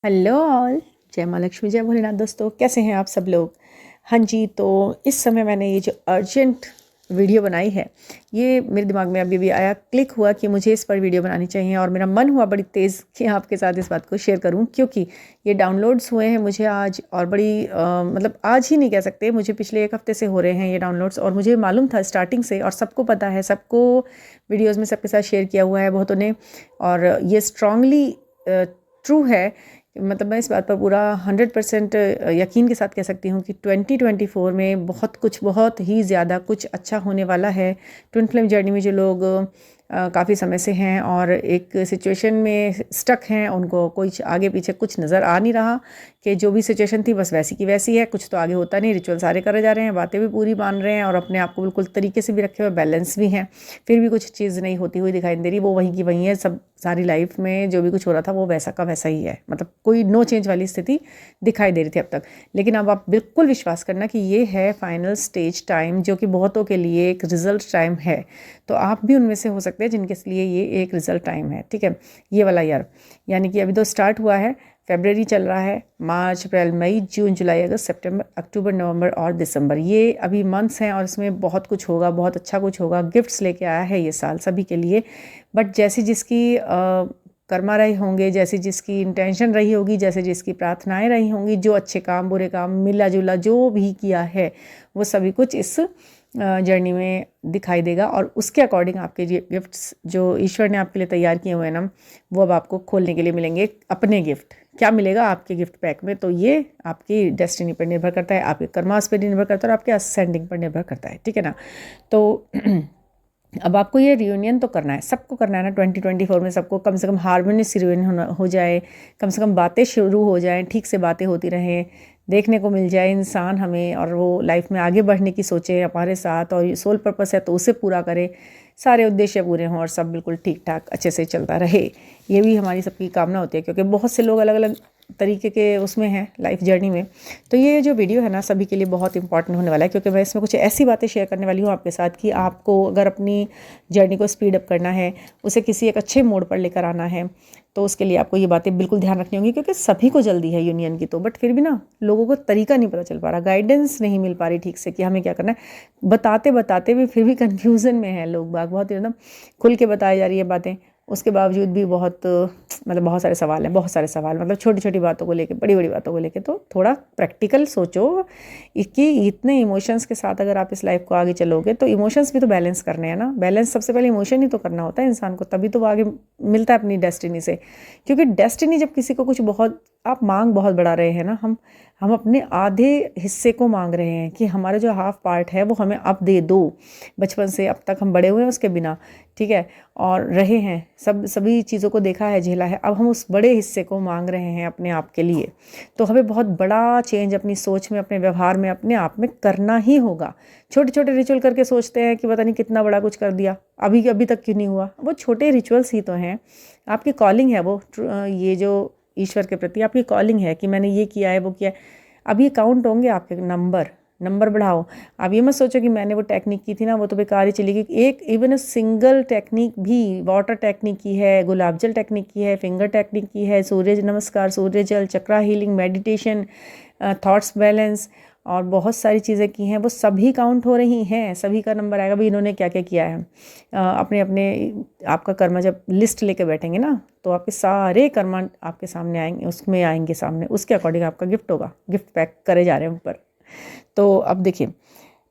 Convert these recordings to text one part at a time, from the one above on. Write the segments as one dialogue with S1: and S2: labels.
S1: Hello all, जय माँ लक्ष्मी, जय भोलेनाथ। दोस्तों, कैसे हैं आप सब लोग? हाँ जी, तो इस समय मैंने ये जो अर्जेंट वीडियो बनाई है, ये मेरे दिमाग में अभी भी आया, क्लिक हुआ कि मुझे इस पर वीडियो बनानी चाहिए और मेरा मन हुआ बड़ी तेज़ कि आपके साथ इस बात को शेयर करूं, क्योंकि ये डाउनलोड्स हुए हैं मुझे आज, और बड़ी मतलब आज ही नहीं कह सकते, मुझे पिछले एक हफ्ते से हो रहे हैं ये डाउनलोड्स, और मुझे मालूम था स्टार्टिंग से, और सबको पता है, सबको वीडियोज़ में सबके साथ शेयर किया हुआ है बहुतों ने, और ये स्ट्रांगली ट्रू है। मतलब मैं इस बात पर पूरा 100% यकीन के साथ कह सकती हूँ कि 2024 में बहुत ही ज़्यादा कुछ अच्छा होने वाला है। ट्विन फ्लेम जर्नी में जो लोग काफ़ी समय से हैं और एक सिचुएशन में स्टक हैं, उनको कोई आगे पीछे कुछ नज़र आ नहीं रहा, कि जो भी सिचुएशन थी बस वैसी की वैसी है, कुछ तो आगे होता नहीं, रिचुअल सारे करे जा रहे हैं, बातें भी पूरी मान रहे हैं और अपने आप को बिल्कुल तरीके से भी रखे हुए, बैलेंस भी हैं, फिर भी कुछ चीज़ नहीं होती हुई दिखाई दे रही, वो वहीं की वहीं है। सब सारी लाइफ में जो भी कुछ हो रहा था वो वैसा का वैसा ही है, मतलब कोई नो चेंज वाली स्थिति दिखाई दे रही थी अब तक। लेकिन अब आप बिल्कुल विश्वास करना कि ये है फाइनल स्टेज टाइम, जो कि बहुतों के लिए एक रिजल्ट टाइम है। तो आप भी उनमें से हो सकते हैं जिनके लिए ये एक रिजल्ट टाइम है, ठीक है, ये वाला ईयर। यानी कि अभी तो स्टार्ट हुआ है, फरवरी चल रहा है, मार्च, अप्रैल, मई, जून, जुलाई, अगस्त, सितंबर, अक्टूबर, नवंबर और दिसंबर, ये अभी मंथ्स हैं और इसमें बहुत कुछ होगा, बहुत अच्छा कुछ होगा। गिफ्ट्स लेके आया है ये साल सभी के लिए, बट जैसी जिसकी कर्मा रहे होंगे, जैसी जिसकी इंटेंशन रही होगी, जैसे जिसकी प्रार्थनाएं रही होंगी, जो अच्छे काम बुरे काम मिला जुला जो भी किया है, वो सभी कुछ इस जर्नी में दिखाई देगा, और उसके अकॉर्डिंग आपके गिफ्ट्स जो ईश्वर ने आपके लिए तैयार किए हुए हैं ना, वो अब आपको खोलने के लिए मिलेंगे। अपने गिफ्ट क्या मिलेगा आपके गिफ्ट पैक में, तो ये आपकी डेस्टिनी पर निर्भर करता है, आपके कर्मास पर निर्भर करता है और आपके असेंडिंग पर निर्भर करता है, ठीक है ना। तो अब आपको ये रियूनियन तो करना है, सबको करना है ना 2024 में, सबको कम से कम हार्मोनियस रियूनियन हो जाए, कम से कम बातें शुरू हो जाएं, ठीक से बातें होती रहें, देखने को मिल जाए इंसान हमें, और वो लाइफ में आगे बढ़ने की सोचे हमारे साथ, और ये सोल पर्पस है तो उसे पूरा करे, सारे उद्देश्य पूरे हों और सब बिल्कुल ठीक ठाक अच्छे से चलता रहे। ये भी हमारी सबकी कामना होती है, क्योंकि बहुत से लोग अलग अलग तरीके के उसमें हैं लाइफ जर्नी में। तो ये जो वीडियो है ना, सभी के लिए बहुत इंपॉर्टेंट होने वाला है, क्योंकि मैं इसमें कुछ ऐसी बातें शेयर करने वाली हूँ आपके साथ कि आपको अगर अपनी जर्नी को स्पीड अप करना है, उसे किसी एक अच्छे मोड पर लेकर आना है, तो उसके लिए आपको ये बातें बिल्कुल ध्यान रखनी होंगी, क्योंकि सभी को जल्दी है यूनियन की, तो बट फिर भी ना लोगों को तरीका नहीं पता चल पा रहा, गाइडेंस नहीं मिल पा रही ठीक से कि हमें क्या करना है। बताते बताते भी फिर भी कन्फ्यूज़न में है लोग बाग, बहुत एकदम खुल के बताई जा रही है बातें, उसके बावजूद भी बहुत मतलब बहुत सारे सवाल हैं, बहुत सारे सवाल, मतलब छोटी छोटी बातों को लेके, बड़ी बड़ी बातों को लेके। तो थोड़ा प्रैक्टिकल सोचो कि इतने इमोशंस के साथ अगर आप इस लाइफ को आगे चलोगे, तो इमोशंस भी तो बैलेंस करने हैं ना। बैलेंस सबसे पहले इमोशन ही तो करना होता है इंसान को, तभी तो वो आगे मिलता है अपनी डेस्टिनी से। क्योंकि डेस्टिनी जब किसी को कुछ बहुत, आप मांग बहुत बढ़ा रहे हैं ना, हम अपने आधे हिस्से को मांग रहे हैं कि हमारा जो हाफ पार्ट है वो हमें अब दे दो। बचपन से अब तक हम बड़े हुए हैं उसके बिना, ठीक है, और रहे हैं, सभी चीज़ों को देखा है, झेला है, अब हम उस बड़े हिस्से को मांग रहे हैं अपने आप के लिए। तो हमें बहुत बड़ा चेंज अपनी सोच में, अपने व्यवहार में, अपने आप में करना ही होगा। छोटे छोटे रिचुअल करके सोचते हैं कि पता नहीं कितना बड़ा कुछ कर दिया, अभी तक क्यों नहीं हुआ। वो छोटे रिचुअल्स ही तो हैं, आपकी कॉलिंग है वो, ये जो ईश्वर के प्रति आपकी कॉलिंग है कि मैंने ये किया है, वो किया है। अब ये काउंट होंगे आपके नंबर बढ़ाओ। आप ये मत सोचो कि मैंने वो टेक्निक की थी ना, वो तो बेकार ही चली गई। एक इवन सिंगल टेक्निक भी, वाटर टेक्निक की है, गुलाब जल टेक्निक की है, फिंगर टेक्निक की है, सूर्य नमस्कार, सूर्य जल, चक्रा हीलिंग, मेडिटेशन, थॉट्स बैलेंस, और बहुत सारी चीज़ें की हैं, वो सभी काउंट हो रही हैं, सभी का नंबर आएगा भाई इन्होंने क्या क्या किया है। अपने अपने आपका कर्म जब लिस्ट लेके बैठेंगे ना, तो आपके सारे कर्म आपके सामने आएंगे, उसमें आएंगे सामने, उसके अकॉर्डिंग आपका गिफ्ट होगा। गिफ्ट पैक करे जा रहे हैं ऊपर। तो अब देखिए,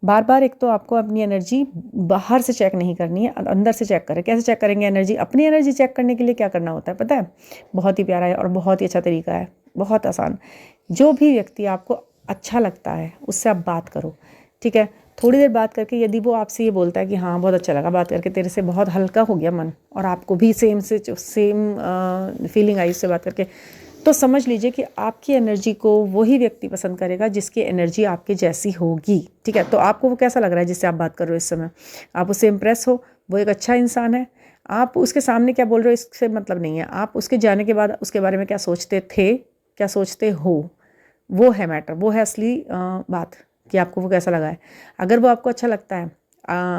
S1: बार बार एक तो आपको अपनी एनर्जी बाहर से चेक नहीं करनी है, अंदर से चेक करें। कैसे चेक करेंगे एनर्जी? अपनी एनर्जी चेक करने के लिए क्या करना होता है पता है? बहुत ही प्यारा है और बहुत ही अच्छा तरीका है, बहुत आसान। जो भी व्यक्ति आपको अच्छा लगता है उससे आप बात करो, ठीक है। थोड़ी देर बात करके यदि वो आपसे ये बोलता है कि हाँ बहुत अच्छा लगा बात करके, तेरे से बहुत हल्का हो गया मन, और आपको भी सेम फीलिंग आई उससे बात करके, तो समझ लीजिए कि आपकी एनर्जी को वही व्यक्ति पसंद करेगा जिसकी एनर्जी आपके जैसी होगी, ठीक है। तो आपको वो कैसा लग रहा है जिससे आप बात कर रहे हो इस समय? आप उससे इम्प्रेस हो, वो एक अच्छा इंसान है, आप उसके सामने क्या बोल रहे हो इससे मतलब नहीं है। आप उसके जाने के बाद उसके बारे में क्या सोचते थे, क्या सोचते हो, वो है मैटर, वो है असली बात कि आपको वो कैसा लगा है। अगर वो आपको अच्छा लगता है,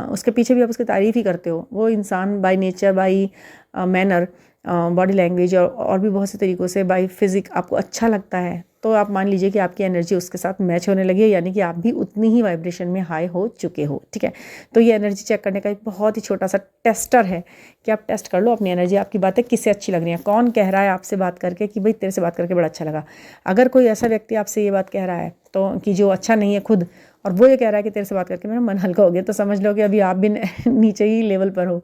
S1: उसके पीछे भी आप उसकी तारीफ़ ही करते हो, वो इंसान by nature, by manner body language और भी बहुत से तरीक़ों से बाई फिजिक आपको अच्छा लगता है, तो आप मान लीजिए कि आपकी एनर्जी उसके साथ मैच होने लगी है, यानी कि आप भी उतनी ही वाइब्रेशन में हाई हो चुके हो। ठीक है, तो ये एनर्जी चेक करने का एक बहुत ही छोटा सा टेस्टर है कि आप टेस्ट कर लो अपनी एनर्जी, आपकी बातें किससे अच्छी लग रही हैं, कौन कह रहा है आपसे बात करके कि भाई तेरे से बात करके बड़ा अच्छा लगा। अगर कोई ऐसा व्यक्ति आपसे ये बात कह रहा है तो कि जो अच्छा नहीं है खुद, और वो ये कह रहा है कि तेरे से बात करके मेरा मन हल्का हो गया, तो समझ लो कि अभी आप भी नीचे ही लेवल पर हो,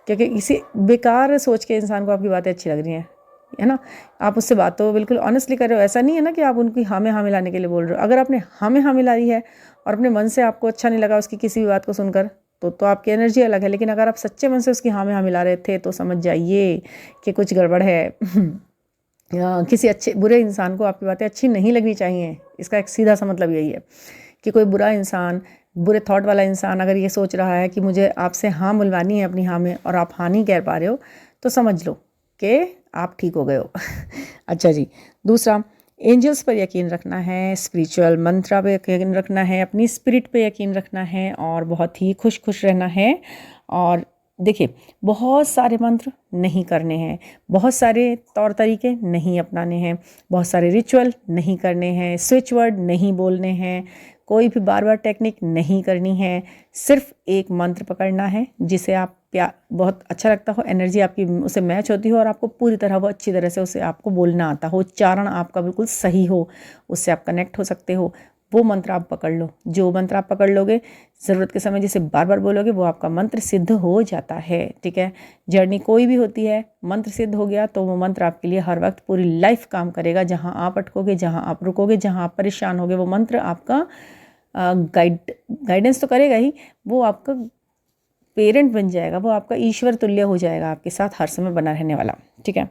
S1: क्योंकि इसी बेकार सोच के इंसान को आपकी बातें अच्छी लग रही हैं, है ना। आप उससे बात तो बिल्कुल ऑनेस्टली कर रहे हो, ऐसा नहीं है ना कि आप उनकी हाँ में हाँ मिलाने के लिए बोल रहे हो। अगर आपने हाँ में हाँ मिलाई है और अपने मन से आपको अच्छा नहीं लगा उसकी किसी भी बात को सुनकर, तो आपकी एनर्जी अलग है। लेकिन अगर आप सच्चे मन से उसकी हाँ में हाँ मिला रहे थे तो समझ जाइए कि कुछ गड़बड़ है। किसी अच्छे बुरे इंसान को आपकी बातें अच्छी नहीं लगनी चाहिए, इसका एक सीधा सा मतलब यही है कि कोई बुरा इंसान, बुरे थॉट वाला इंसान अगर ये सोच रहा है कि मुझे आपसे हाँ मिलवानी है अपनी हाँ में, और आप हाँ नहीं कह पा रहे हो, तो समझ लो कि आप ठीक हो गए हो। अच्छा जी, दूसरा, एंजल्स पर यकीन रखना है, स्पिरिचुअल मंत्रा पे यकीन रखना है, अपनी स्पिरिट पे यकीन रखना है, और बहुत ही खुश खुश रहना है। और देखिए, बहुत सारे मंत्र नहीं करने हैं, बहुत सारे तौर तरीके नहीं अपनाने हैं, बहुत सारे रिचुअल नहीं करने हैं, स्विच वर्ड नहीं बोलने हैं, कोई भी बार बार टेक्निक नहीं करनी है। सिर्फ एक मंत्र पकड़ना है जिसे आप बहुत अच्छा लगता हो, एनर्जी आपकी उसे मैच होती हो, और आपको पूरी तरह वो अच्छी तरह से उसे आपको बोलना आता हो, उच्चारण आपका बिल्कुल सही हो, उससे आप कनेक्ट हो सकते हो, वो मंत्र आप पकड़ लो। जो मंत्र आप पकड़ लोगे, ज़रूरत के समय जिसे बार बार बोलोगे, वो आपका मंत्र सिद्ध हो जाता है। ठीक है, जर्नी कोई भी होती है, मंत्र सिद्ध हो गया तो वो मंत्र आपके लिए हर वक्त पूरी लाइफ काम करेगा। जहाँ आप अटकोगे, जहाँ आप रुकोगे, जहाँ आप परेशान होगे, वो मंत्र आपका गाइडेंस तो करेगा ही, वो आपका पेरेंट बन जाएगा, वो आपका ईश्वर तुल्य हो जाएगा, आपके साथ हर समय बना रहने वाला। ठीक है,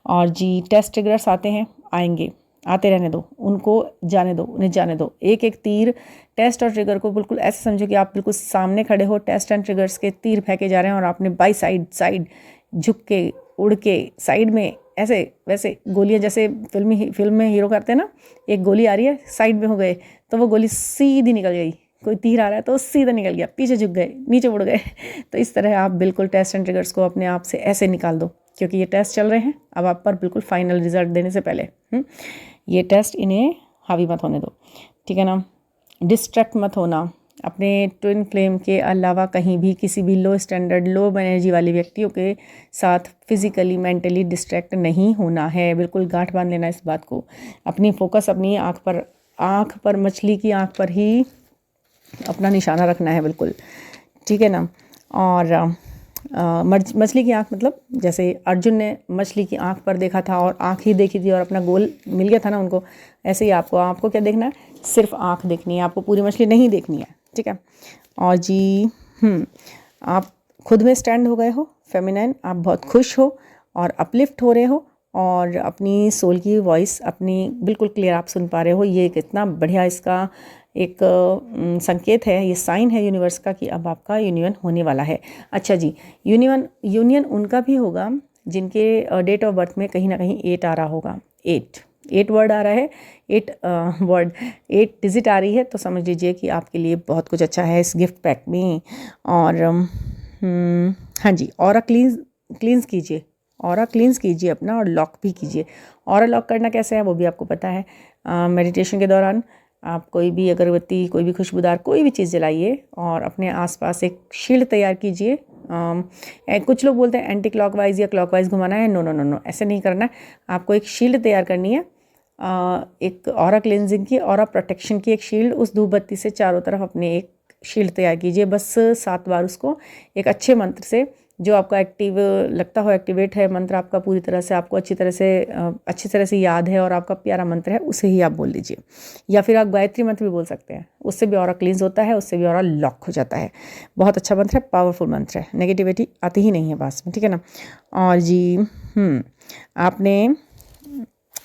S1: और जी, टेस्ट ट्रिगर्स आते हैं, आएंगे, आते रहने दो, उनको जाने दो, उन्हें जाने दो। एक एक तीर, टेस्ट और ट्रिगर को बिल्कुल ऐसे समझो कि आप बिल्कुल सामने खड़े हो, टेस्ट एंड ट्रिगर्स के तीर फेंके जा रहे हैं, और आपने बाई साइड झुक के, उड़ के, साइड में ऐसे वैसे गोलियां, जैसे फिल्म में हीरो करते हैं ना, एक गोली आ रही है, साइड में हो गए तो वो गोली सीधी निकल गई, कोई तीर आ रहा है तो सीधा निकल गया, पीछे झुक गए, नीचे उड़ गए। तो इस तरह आप बिल्कुल टेस्ट एंड ट्रिगर्स को अपने आप से ऐसे निकाल दो, क्योंकि ये टेस्ट चल रहे हैं अब आप पर, बिल्कुल फाइनल रिजल्ट देने से पहले ये टेस्ट, इन्हें हावी मत होने दो। ठीक है ना, डिस्ट्रैक्ट मत होना, अपने ट्विन फ्लेम के अलावा कहीं भी किसी भी लो स्टैंडर्ड, लो एनर्जी वाले व्यक्तियों के साथ फिजिकली, मेंटली डिस्ट्रैक्ट नहीं होना है। बिल्कुल गांठ बांध लेना इस बात को, अपनी फोकस अपनी आँख पर, मछली की आँख पर ही अपना निशाना रखना है बिल्कुल। ठीक है ना, और मछली की आँख मतलब जैसे अर्जुन ने मछली की आँख पर देखा था और आँख ही देखी थी और अपना गोल मिल गया था ना उनको, ऐसे ही आपको क्या देखना है, सिर्फ आँख देखनी है, आपको पूरी मछली नहीं देखनी है। ठीक है, और जी आप खुद में स्टैंड हो गए हो, फेमिनाइन, आप बहुत खुश हो और अपलिफ्ट हो रहे हो, और अपनी सोल की वॉइस अपनी बिल्कुल क्लियर आप सुन पा रहे हो। ये कितना बढ़िया इसका एक संकेत है, ये साइन है यूनिवर्स का कि अब आपका यूनियन होने वाला है। अच्छा जी, यूनियन उनका भी होगा जिनके डेट ऑफ बर्थ में कहीं ना कहीं 8 आ रहा होगा। 8 वर्ड आ रहा है, 8 डिजिट आ रही है, तो समझ लीजिए कि आपके लिए बहुत कुछ अच्छा है इस गिफ्ट पैक में। और हाँ जी, ऑरा क्लींस कीजिए, ऑरा क्लींस कीजिए अपना, और लॉक भी कीजिए। ऑरा लॉक करना कैसे है वो भी आपको पता है। मेडिटेशन के दौरान आप कोई भी अगरबत्ती, कोई भी खुशबूदार कोई भी चीज़ जलाइए और अपने आसपास एक शील्ड तैयार कीजिए। कुछ लोग बोलते हैं एंटी क्लॉकवाइज या क्लॉकवाइज घुमाना है, नो, ऐसे नहीं करना है। आपको एक शील्ड तैयार करनी है, एक ऑरा क्लेंजिंग की, ऑरा प्रोटेक्शन की एक शील्ड। उस धूप बत्ती से चारों तरफ अपने एक शील्ड तैयार कीजिए, बस 7 बार उसको एक अच्छे मंत्र से, जो आपका एक्टिव लगता हो, एक्टिवेट है मंत्र आपका पूरी तरह से, आपको अच्छी तरह से याद है और आपका प्यारा मंत्र है, उसे ही आप बोल लीजिए। या फिर आप गायत्री मंत्र भी बोल सकते हैं, उससे भी ऑरा क्लींस होता है, उससे भी ऑरा लॉक हो जाता है। बहुत अच्छा मंत्र है, पावरफुल मंत्र है, नेगेटिविटी आती ही नहीं है पास में। ठीक है ना, और जी आपने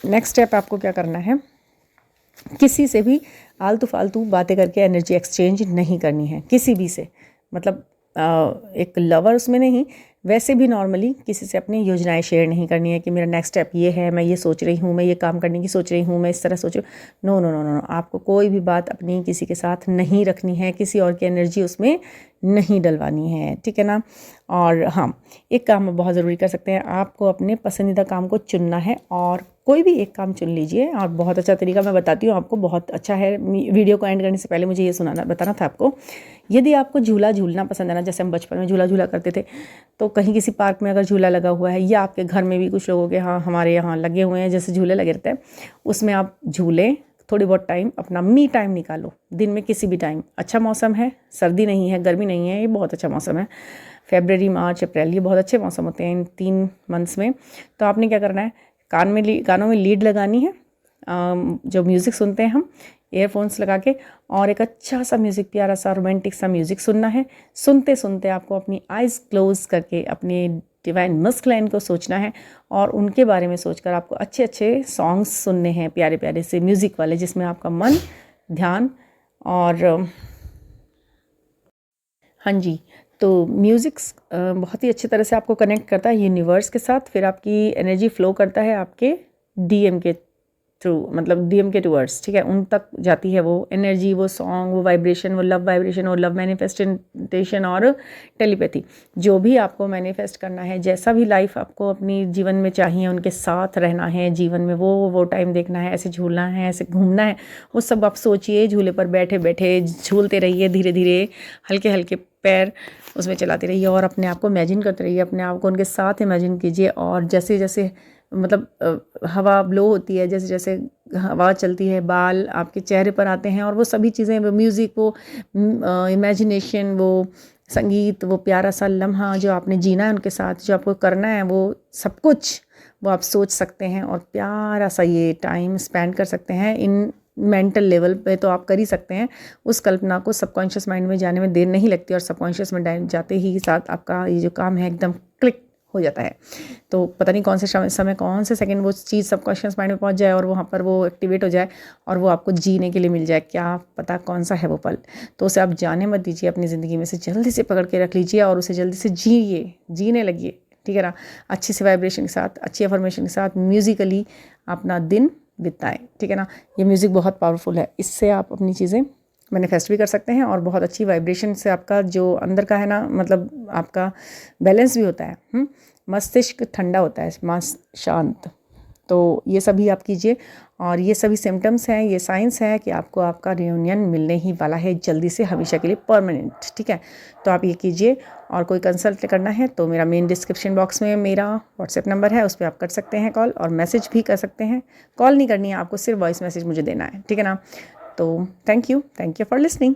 S1: नेक्स्ट स्टेप आपको क्या करना है, किसी से भी आलतू फालतू बातें करके एनर्जी एक्सचेंज नहीं करनी है, किसी भी से, मतलब एक लवर उसमें नहीं, वैसे भी नॉर्मली किसी से अपनी योजनाएं शेयर नहीं करनी है कि मेरा नेक्स्ट स्टेप ये है, मैं ये सोच रही हूँ, मैं ये काम करने की सोच रही हूँ, मैं इस तरह सोच रही हूँ। नो नो नो नो, आपको कोई भी बात अपनी किसी के साथ नहीं रखनी है, किसी और की एनर्जी उसमें नहीं डलवानी है, ठीक है ना। और हाँ, एक काम आप बहुत ज़रूरी कर सकते हैं, आपको अपने पसंदीदा काम को चुनना है और कोई भी एक काम चुन लीजिए। और बहुत अच्छा तरीका मैं बताती हूँ आपको, बहुत अच्छा है। वीडियो को एंड करने से पहले मुझे ये बताना था आपको, यदि आपको झूला झूलना पसंद है ना, जैसे हम बचपन में झूला झूला करते थे, तो कहीं किसी पार्क में अगर झूला लगा हुआ है या आपके घर में भी कुछ लोगों के यहाँ, हमारे यहाँ लगे हुए हैं जैसे झूले लगे रहते हैं, उसमें आप झूलें, थोड़ी बहुत टाइम अपना मी टाइम निकालो, दिन में किसी भी टाइम। अच्छा मौसम है, सर्दी नहीं है, गर्मी नहीं है, ये बहुत अच्छा मौसम है। फरवरी, मार्च, अप्रैल, ये बहुत अच्छे मौसम होते हैं इन 3 मंथ्स में। तो आपने क्या करना है, कानों में लीड लगानी है, जो म्यूज़िक सुनते हैं हम ईयरफोन्स लगा के, और एक अच्छा सा म्यूज़िक, प्यारा सा रोमांटिक सा म्यूज़िक सुनना है। सुनते सुनते आपको अपनी आइज़ क्लोज करके अपने डिवाइन मस्कुलाइन को सोचना है और उनके बारे में सोचकर आपको अच्छे अच्छे सॉन्ग्स सुनने हैं, प्यारे प्यारे से म्यूज़िक वाले, जिसमें आपका मन, ध्यान और हाँ जी, तो म्यूज़िक्स बहुत ही अच्छी तरह से आपको कनेक्ट करता है यूनिवर्स के साथ, फिर आपकी एनर्जी फ़्लो करता है आपके डीएम के थ्रू, मतलब डीएम के टूवर्ड्स, ठीक है, उन तक जाती है वो एनर्जी, वो सॉन्ग, वो वाइब्रेशन, वो लव वाइब्रेशन और लव मैनिफेस्टेशन और टेलीपैथी। जो भी आपको मैनिफेस्ट करना है, जैसा भी लाइफ आपको अपनी जीवन में चाहिए, उनके साथ रहना है जीवन में, वो टाइम देखना है, ऐसे झूलना है, ऐसे घूमना है, वो सब आप सोचिए। झूले पर बैठे बैठे झूलते रहिए, धीरे धीरे हल्के हल्के पैर उसमें चलाते रहिए और अपने आप को इमेजिन करते रहिए, अपने आप को उनके साथ इमेजिन कीजिए। और जैसे जैसे मतलब हवा ब्लो होती है, जैसे जैसे हवा चलती है, बाल आपके चेहरे पर आते हैं और वो सभी चीज़ें, वो म्यूज़िक, वो इमेजिनेशन, वो संगीत, वो प्यारा सा लम्हा जो आपने जीना है उनके साथ, जो आपको करना है, वो सब कुछ वो आप सोच सकते हैं और प्यारा सा ये टाइम स्पेंड कर सकते हैं। इन मेंटल लेवल पे तो आप कर ही सकते हैं। उस कल्पना को सबकॉन्शियस माइंड में जाने में देर नहीं लगती और सबकॉन्शियस में जाते ही साथ आपका ये जो काम है एकदम क्लिक हो जाता है। तो पता नहीं कौन से समय, कौन से सेकंड वो चीज़ सबकॉन्शियस माइंड में पहुंच जाए और वहाँ पर वो एक्टिवेट हो जाए और वो आपको जीने के लिए मिल जाए। क्या पता कौन सा है वो पल। तो उसे आप जाने मत दीजिए अपनी ज़िंदगी में से, जल्दी से पकड़ के रख लीजिए और उसे जल्दी से जीने लगिए, ठीक है ना। अच्छी सी वाइब्रेशन के साथ, अच्छी अफर्मेशन के साथ म्यूज़िकली अपना दिन बिताएं, ठीक है ना। ये म्यूज़िक बहुत पावरफुल है, इससे आप अपनी चीज़ें मैनिफेस्ट भी कर सकते हैं और बहुत अच्छी वाइब्रेशन से आपका जो अंदर का है ना, मतलब आपका बैलेंस भी होता है। मस्तिष्क ठंडा होता है, मस्त शांत। तो ये सभी आप कीजिए और ये सभी सिम्टम्स हैं, ये साइंस है कि आपको आपका रियूनियन मिलने ही वाला है जल्दी से, हमेशा के लिए, परमानेंट, ठीक है। तो आप ये कीजिए और कोई कंसल्ट करना है तो मेरा मेन डिस्क्रिप्शन बॉक्स में मेरा व्हाट्सएप नंबर है, उस पर आप कर सकते हैं कॉल, और मैसेज भी कर सकते हैं। कॉल नहीं करनी है आपको, सिर्फ वॉइस मैसेज मुझे देना है, ठीक है ना। तो थैंक यू फॉर लिसनिंग।